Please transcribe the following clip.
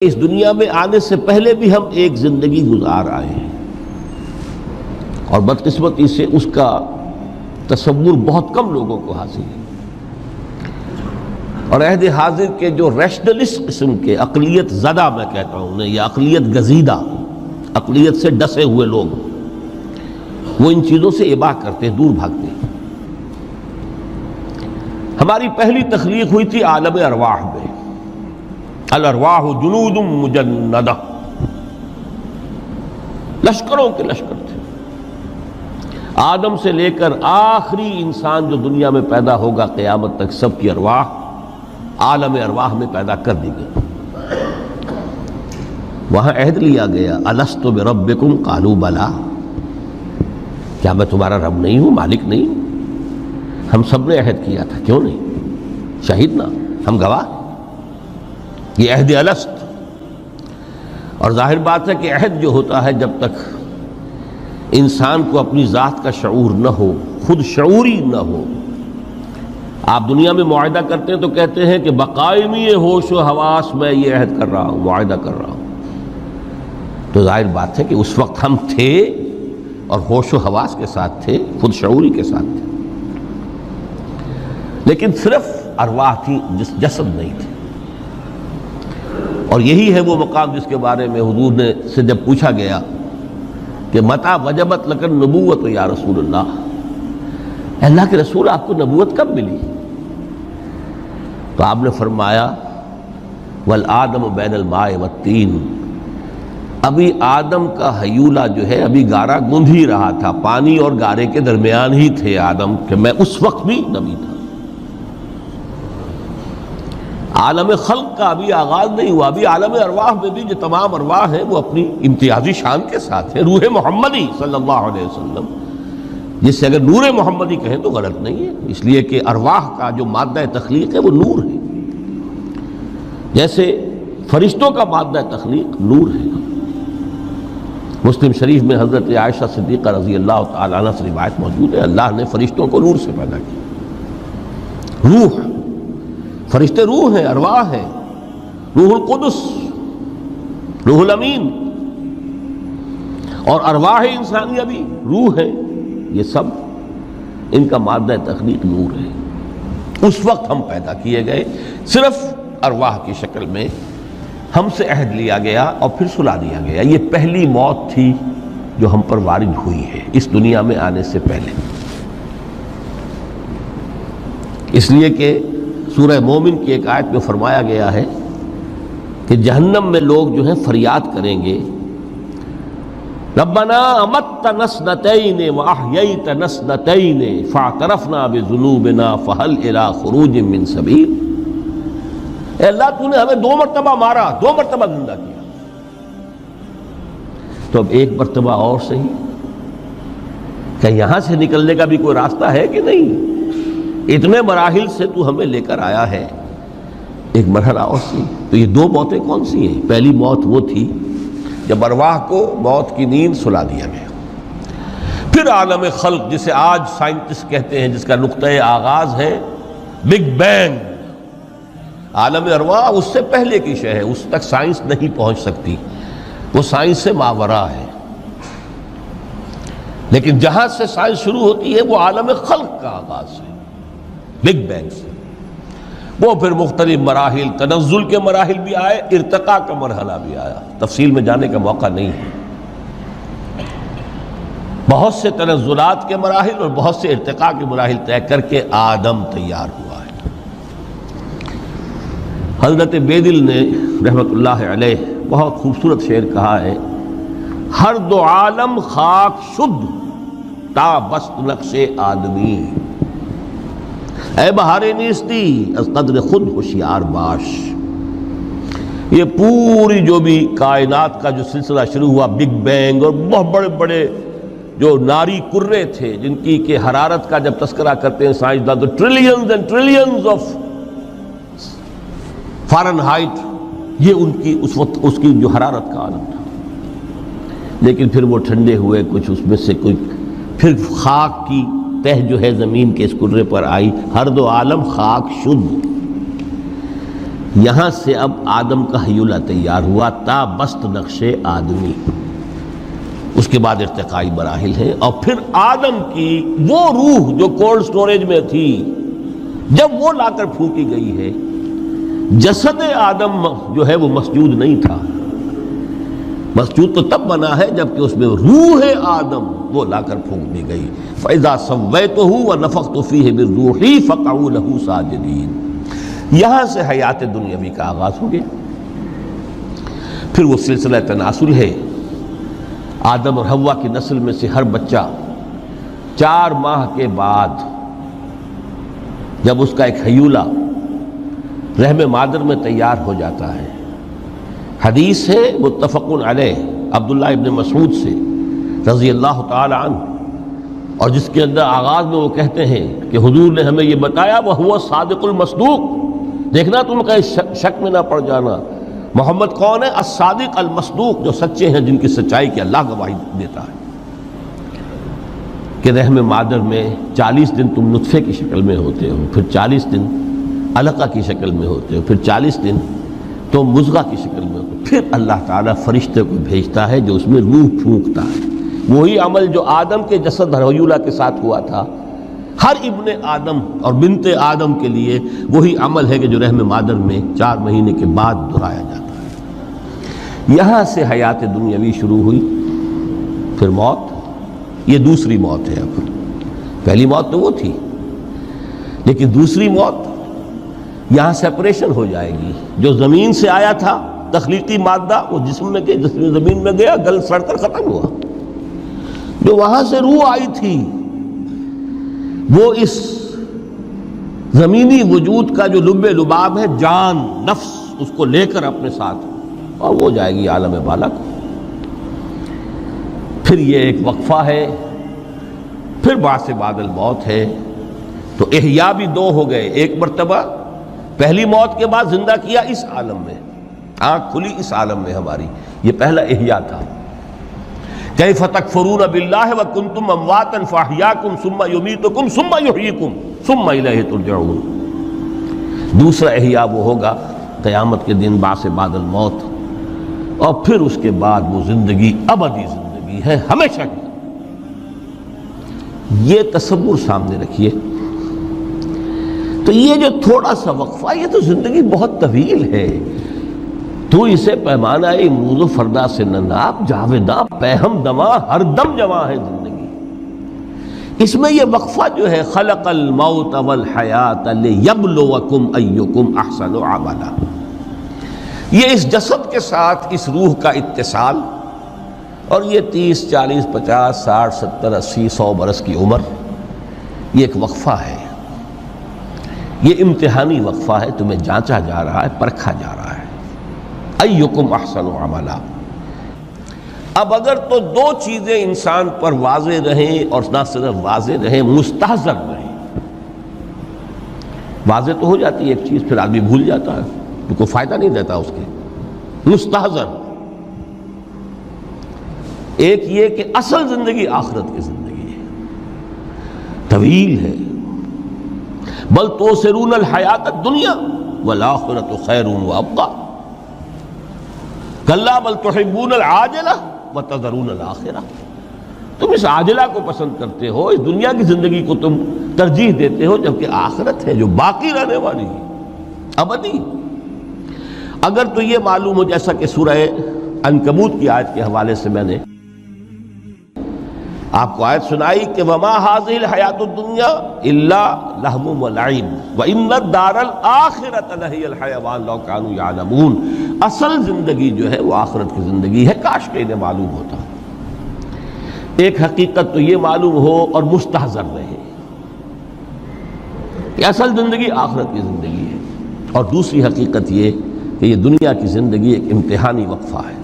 اس دنیا میں آنے سے پہلے بھی ہم ایک زندگی گزار آئے ہیں، اور بدقسمتی سے اس کا تصور بہت کم لوگوں کو حاصل ہے، اور عہد حاضر کے جو ریشنلسٹ قسم کے عقلیت زدہ میں کہتا ہوں انہیں، یا عقلیت گزیدہ، عقلیت سے ڈسے ہوئے لوگ، وہ ان چیزوں سے اباع کرتے ہیں، دور بھاگتے ہیں۔ ہماری پہلی تخلیق ہوئی تھی عالم ارواح میں، الارواح جنود مجندہ، لشکروں کے لشکر تھے۔ آدم سے لے کر آخری انسان جو دنیا میں پیدا ہوگا قیامت تک، سب کی ارواح عالم ارواح میں پیدا کر دی گئی۔ وہاں عہد لیا گیا، الست بربکم قالوا بلا، کیا میں تمہارا رب نہیں ہوں، مالک نہیں ہوں؟ ہم سب نے عہد کیا تھا، کیوں نہیں؟ شہیدنا، ہم گواہ، یہ عہد الست۔ اور ظاہر بات ہے کہ عہد جو ہوتا ہے، جب تک انسان کو اپنی ذات کا شعور نہ ہو، خود شعوری نہ ہو، آپ دنیا میں معاہدہ کرتے ہیں تو کہتے ہیں کہ بقائمی ہوش و حواس میں یہ عہد کر رہا ہوں، معاہدہ کر رہا ہوں، تو ظاہر بات ہے کہ اس وقت ہم تھے اور ہوش و حواس کے ساتھ تھے، خود شعوری کے ساتھ تھے، لیکن صرف ارواح تھی، جسد نہیں تھے۔ اور یہی ہے وہ مقام جس کے بارے میں حضور نے سے جب پوچھا گیا کہ متى وجبت لک النبوۃ یا رسول اللہ، اللہ کے رسول آپ کو نبوت کب ملی؟ تو آپ نے فرمایا والآدم بین الماء والطین، ابھی آدم کا حیولہ جو ہے ابھی گارا گوندھ ہی رہا تھا، پانی اور گارے کے درمیان ہی تھے آدم، کہ میں اس وقت بھی نبی تھا۔ عالم خلق کا ابھی آغاز نہیں ہوا، ابھی عالم ارواح میں بھی جو تمام ارواح ہیں وہ اپنی امتیازی شان کے ساتھ ہیں۔ روح محمدی صلی اللہ علیہ وسلم، جس سے اگر نور محمدی کہیں تو غلط نہیں ہے، اس لیے کہ ارواح کا جو مادہ تخلیق ہے وہ نور ہے، جیسے فرشتوں کا مادہ تخلیق نور ہے۔ مسلم شریف میں حضرت عائشہ صدیقہ رضی اللہ تعالیٰ عنہ سے روایت موجود ہے، اللہ نے فرشتوں کو نور سے پیدا کیا۔ روح، فرشتے روح ہیں، ارواح ہیں، روح القدس، روح الامین، اور ارواح انسانیہ بھی روح ہے، یہ سب ان کا مادہ تخلیق نور ہے۔ اس وقت ہم پیدا کیے گئے، صرف ارواح کی شکل میں ہم سے عہد لیا گیا اور پھر سلا دیا گیا۔ یہ پہلی موت تھی جو ہم پر وارد ہوئی ہے اس دنیا میں آنے سے پہلے، اس لیے کہ سورہ مومن کی ایک آیت میں فرمایا گیا ہے کہ جہنم میں لوگ جو ہیں فریاد کریں گے، ربنا امتنا اثنتین واحییتنا اثنتین فاعترفنا بذنوبنا فہل الی خروج من سبیل، اے اللہ تو نے ہمیں 2 مرتبہ مارا، 2 مرتبہ زندہ کیا، تو اب ایک مرتبہ اور صحیح، کہ یہاں سے نکلنے کا بھی کوئی راستہ ہے کہ نہیں؟ اتنے مراحل سے تو ہمیں لے کر آیا ہے، ایک مرحلہ اور سی۔ تو یہ 2 موتیں کون سی ہیں؟ پہلی موت وہ تھی جب ارواح کو موت کی نیند سلا دیا گیا، پھر عالم خلق جسے آج سائنٹسٹ کہتے ہیں، جس کا نقطۂ آغاز ہے بگ بینگ، عالم ارواح اس سے پہلے کی شے ہے، اس تک سائنس نہیں پہنچ سکتی، وہ سائنس سے ماوراء ہے، لیکن جہاں سے سائنس شروع ہوتی ہے وہ عالم خلق کا آغاز ہے، بگ بینگ سے۔ وہ پھر مختلف مراحل، تنزل کے مراحل بھی آئے، ارتقاء کا مرحلہ بھی آیا، تفصیل میں جانے کا موقع نہیں ہے۔ بہت سے تنزلات کے مراحل اور بہت سے ارتقاء کے مراحل طے کر کے آدم تیار ہوا ہے۔ حضرت بیدل نے رحمت اللہ علیہ بہت خوبصورت شعر کہا ہے، ہر 2 عالم خاک شد تا بست نقش آدمی، اے بہار نیستی از قدر خود ہوشیار باش۔ یہ پوری جو بھی کائنات کا جو سلسلہ شروع ہوا، بگ بینگ، اور بہت بڑے بڑے جو ناری کرے تھے جن کی کہ حرارت کا جب تذکرہ کرتے ہیں سائنسداں تو trillions and trillions of foreign height, یہ ان کی اس وقت اس کی جو حرارت کا عالم تھا، لیکن پھر وہ ٹھنڈے ہوئے، کچھ اس میں سے کوئی، پھر خاک کی تہ جو ہے زمین کے اس کرے پر آئی، ہر 2 عالم خاک شد، یہاں سے اب آدم کا ہیولہ تیار ہوا تا بست نقش آدمی، اس کے بعد ارتقائی مراحل ہیں، اور پھر آدم کی وہ روح جو کولڈ سٹوریج میں تھی جب وہ لا کر پھونکی گئی ہے، جسد آدم جو ہے وہ مسجود نہیں تھا، مسجود تو تب بنا ہے جبکہ اس میں روح آدم وہ لا کر پھونک دی گئی۔ فَإِذَا سَوَّيْتُهُ وَنَفَخْتُ فِيهِ مِن رُوحِي فَقَعُوا لَهُ سَاجِدِينَ۔ یہاں سے حیات دنیاوی کا آغاز ہو گیا۔ پھر وہ سلسلہ تناسل ہے، آدم اور حوا کی نسل میں سے ہر بچہ 4 ماہ کے بعد جب اس کا ایک ہیولہ رحم مادر میں تیار ہو جاتا ہے، حدیث ہے متفق علیہ عبداللہ ابن مسعود سے رضی اللہ تعالی عنہ، اور جس کے اندر آغاز میں وہ کہتے ہیں کہ حضور نے ہمیں یہ بتایا وَهُوَ الصادق المصدوق، دیکھنا تم کہیں شک میں نہ پڑ جانا، محمد کون ہے؟ الصادق المصدوق، جو سچے ہیں، جن کی سچائی کی اللہ گواہی دیتا ہے، کہ رحم مادر میں 40 دن تم نطفے کی شکل میں ہوتے ہو، پھر 40 دن علقہ کی شکل میں ہوتے ہو، پھر 40 دن تو مضغہ کی شکل میں ہوتے، پھر اللہ تعالیٰ فرشتے کو بھیجتا ہے جو اس میں روح پھونکتا ہے۔ وہی عمل جو آدم کے جسد ہیولہ کے ساتھ ہوا تھا، ہر ابن آدم اور بنت آدم کے لیے وہی عمل ہے کہ جو رحم مادر میں 4 مہینے کے بعد دہرایا جاتا ہے۔ یہاں سے حیات دنیاوی شروع ہوئی، پھر موت، یہ دوسری موت ہے۔ اب پہلی موت تو وہ تھی، لیکن دوسری موت یہاں سیپریشن ہو جائے گی۔ جو زمین سے آیا تھا تخلیقی مادہ، وہ جسم میں گیا، جس میں زمین میں گیا گل سڑ کر ختم ہوا۔ جو وہاں سے روح آئی تھی وہ اس زمینی وجود کا جو لب لباب ہے، جان نفس، اس کو لے کر اپنے ساتھ، اور وہ جائے گی عالم بالا کو۔ پھر یہ ایک وقفہ ہے، پھر بعد سے بعد الموت ہے۔ تو احیا بھی 2 ہو گئے، ایک مرتبہ پہلی موت کے بعد زندہ کیا اس عالم میں، آنکھ کھلی اس عالم میں ہماری، یہ پہلا احیا تھا۔ کیف تکفرون باللہ وکنتم امواتا فاحیاکم ثم یمیتکم ثم یحییکم ثم الیہ ترجعون۔ دوسرا احیا وہ ہوگا قیامت کے دن، بعد سے بعد الموت، اور پھر اس کے بعد وہ زندگی ابدی زندگی ہے، ہمیشہ کی۔ یہ تصور سامنے رکھیے۔ تو یہ جو تھوڑا سا وقفہ، یہ تو زندگی بہت طویل ہے۔ تو اسے پیمانہ امروز و فردا سے نناب، جاویداں پہم دماں، ہر دم جواں ہے زندگی۔ اس میں یہ وقفہ جو ہے، خلق الموت والحیات لیبلوکم ایکم احسن عملا، یہ اس جسد کے ساتھ اس روح کا اتصال، اور یہ 30 40 50 60 70 80 100 برس کی عمر، یہ ایک وقفہ ہے، یہ امتحانی وقفہ ہے، تمہیں جانچا جا رہا ہے، پرکھا جا رہا ہے۔ ایکم احسن عملا۔ اب اگر تو 2 چیزیں انسان پر واضح رہیں، اور نہ صرف واضح رہیں، مستحضر رہیں۔ واضح تو ہو جاتی ہے ایک چیز، پھر آدمی بھول جاتا ہے، تو کوئی فائدہ نہیں دیتا اس کے۔ مستحضر ایک یہ کہ اصل زندگی آخرت کی زندگی ہے، طویل ہے۔ بل توثرون الحیات الدنیا والآخرۃ خیر وابقیٰ، کلا بل تحبون العاجلہ وتذرون الآخرہ، تم اس عاجلہ کو پسند کرتے ہو، اس دنیا کی زندگی کو تم ترجیح دیتے ہو، جبکہ آخرت ہے جو باقی رہنے والی ہے، ابدی۔ اگر تو یہ معلوم ہو، جیسا کہ سورہ عنکبوت کی آیت کے حوالے سے میں نے آپ کو آیت سنائی کہ وَمَا هَٰذِهِ الْحَيَاةُ الدُّنْيَا إِلَّا لَهْوٌ وَلَعِبٌ وَإِنَّ الدَّارَ الْآخِرَةَ لَهِيَ الْحَيَوَانُ لَوْ كَانُوا يَعْلَمُونَ۔ اصل زندگی جو ہے وہ آخرت کی زندگی ہے، کاش کہ انہیں معلوم ہوتا۔ ایک حقیقت تو یہ معلوم ہو اور مستحضر رہے کہ اصل زندگی آخرت کی زندگی ہے، اور دوسری حقیقت یہ کہ یہ دنیا کی زندگی ایک امتحانی وقفہ ہے۔